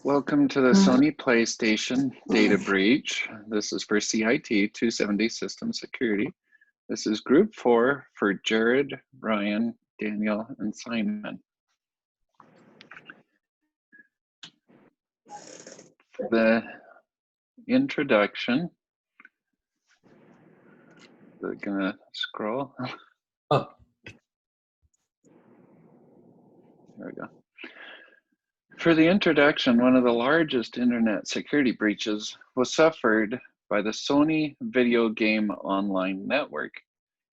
Welcome to the Sony PlayStation data breach. This is for CIT 270 system security. This is group 4 for Jared, Ryan, Daniel, and Simon. For the introduction, we're gonna scroll. Up. There we go. For the introduction, one of the largest internet security breaches was suffered by the Sony video game online network.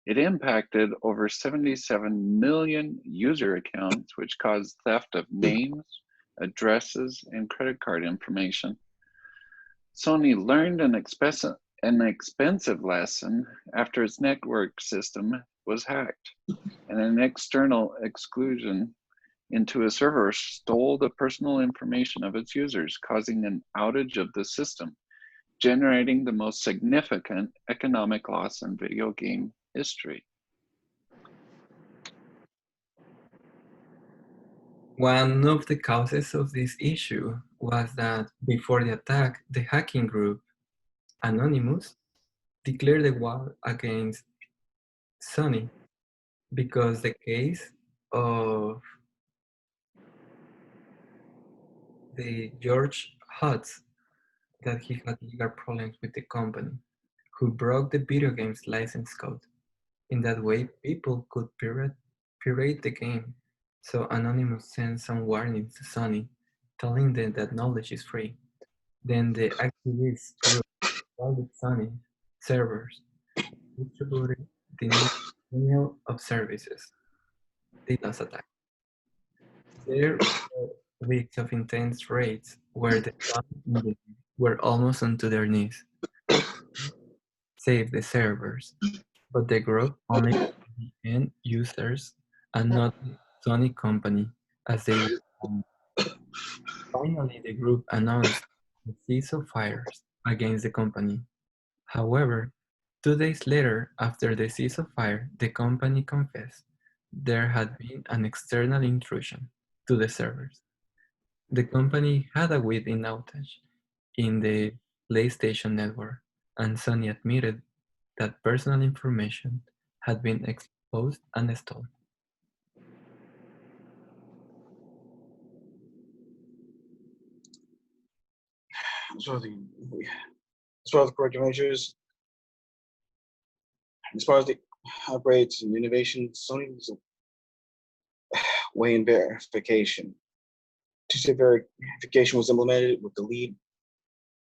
It impacted over 77 million user accounts, which caused theft of names, addresses, and credit card information. Sony learned an expensive lesson after its network system was hacked, and an external exclusion into a server stole the personal information of its users, causing an outage of the system, generating the most significant economic loss in video game history. One of the causes of this issue was that before the attack, the hacking group, Anonymous, declared a war against Sony because the case of the George Hutz that he had legal problems with the company, who broke the video game's license code. In that way, people could pirate the game. So Anonymous sent some warnings to Sony, telling them that knowledge is free. Then the activist group targeted Sony servers, distributed denial of services, DDoS attack. There were weeks of intense raids where the Sony engineers were almost onto their knees, save the servers, but the group only the end users and not the Sony company as they were planned. Finally, the group announced a cease of fires against the company. However, 2 days later, after the ceasefire, the company confessed there had been an external intrusion to the servers. The company had a within outage in the PlayStation network, and Sony admitted that personal information had been exposed and stolen. As far as the corrective measures, as far as the upgrades and innovation, Sony's way in verification. Two-step verification was implemented with the lead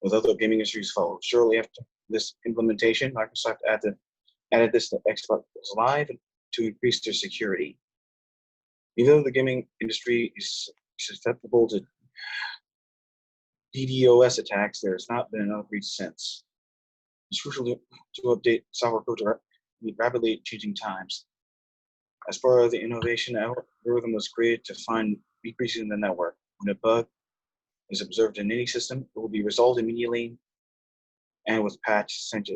with other gaming industries followed. Shortly after this implementation, Microsoft added this to Xbox Live to increase their security. Even though the gaming industry is susceptible to DDoS attacks, there has not been an outreach since. It's crucial to update software code to meet rapidly changing times. As far as the innovation, algorithm was created to find decreases in the network. When a bug is observed in any system, it will be resolved immediately and with patch sent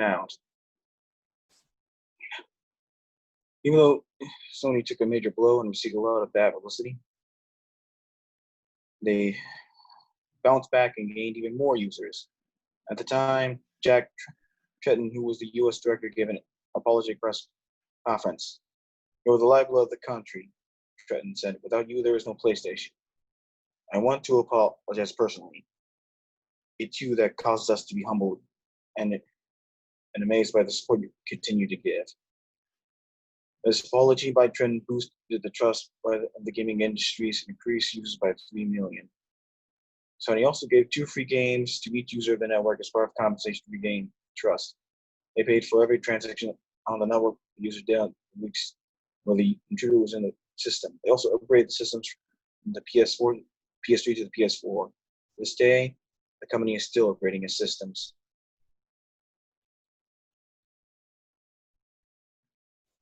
out. Even though Sony took a major blow and received a lot of bad publicity, they bounced back and gained even more users. At the time, Jack Tretton, who was the U.S. director, gave an apology press conference. "You're the lifeblood of the country," Tretton said. "Without you, there is no PlayStation. I want to apologize personally. It's you that causes us to be humbled and amazed by the support you continue to give." This apology by Tretton boosted the trust of the gaming industries and increased users by 3 million. Sony also gave 2 free games to each user of the network as part of compensation to regain trust. They paid for every transaction on the network the user did on the weeks where the intruder was in the system. They also upgraded the systems from the PS3 to the PS4. To this day, the company is still upgrading its systems.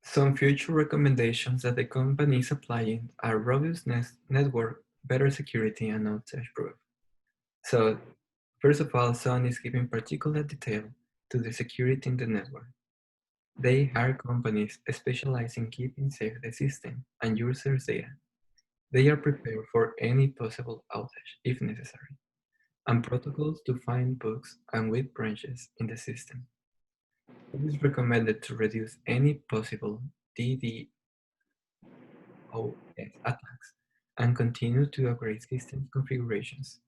Some future recommendations that the company is applying are robust network, better security, and outage proof. So, first of all, Sony is giving particular detail to the security in the network. They hire companies specialized in keeping safe the system and users' data. They are prepared for any possible outage if necessary, and protocols to find bugs and weak branches in the system. It is recommended to reduce any possible DDoS attacks and continue to upgrade system configurations.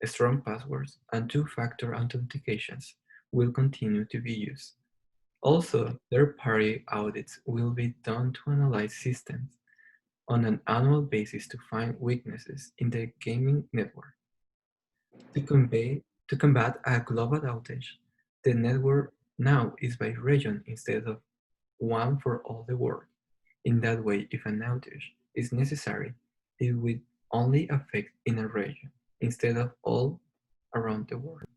Strong passwords and two-factor authentications will continue to be used. Also, third-party audits will be done to analyze systems on an annual basis to find weaknesses in the gaming network. To combat a global outage, the network now is by region instead of one for all the world. In that way, if an outage is necessary, it will only affect in a region instead of all around the world.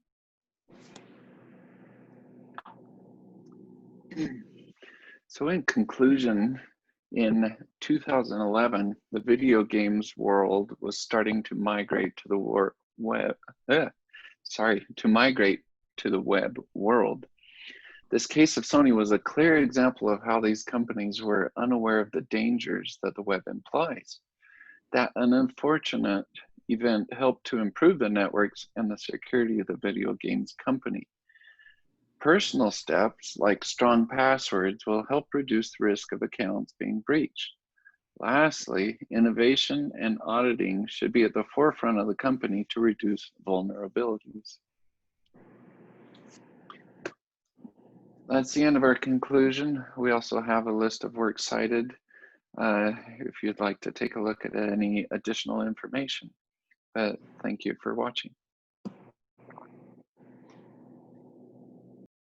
So in conclusion, in 2011, the video games world was starting to migrate to the migrate to the web world. This case of Sony was a clear example of how these companies were unaware of the dangers that the web implies. That an unfortunate event helped to improve the networks and the security of the video games company. Personal steps like strong passwords will help reduce the risk of accounts being breached. Lastly, innovation and auditing should be at the forefront of the company to reduce vulnerabilities. That's the end of our conclusion. We also have a list of works cited if you'd like to take a look at any additional information. Thank you for watching.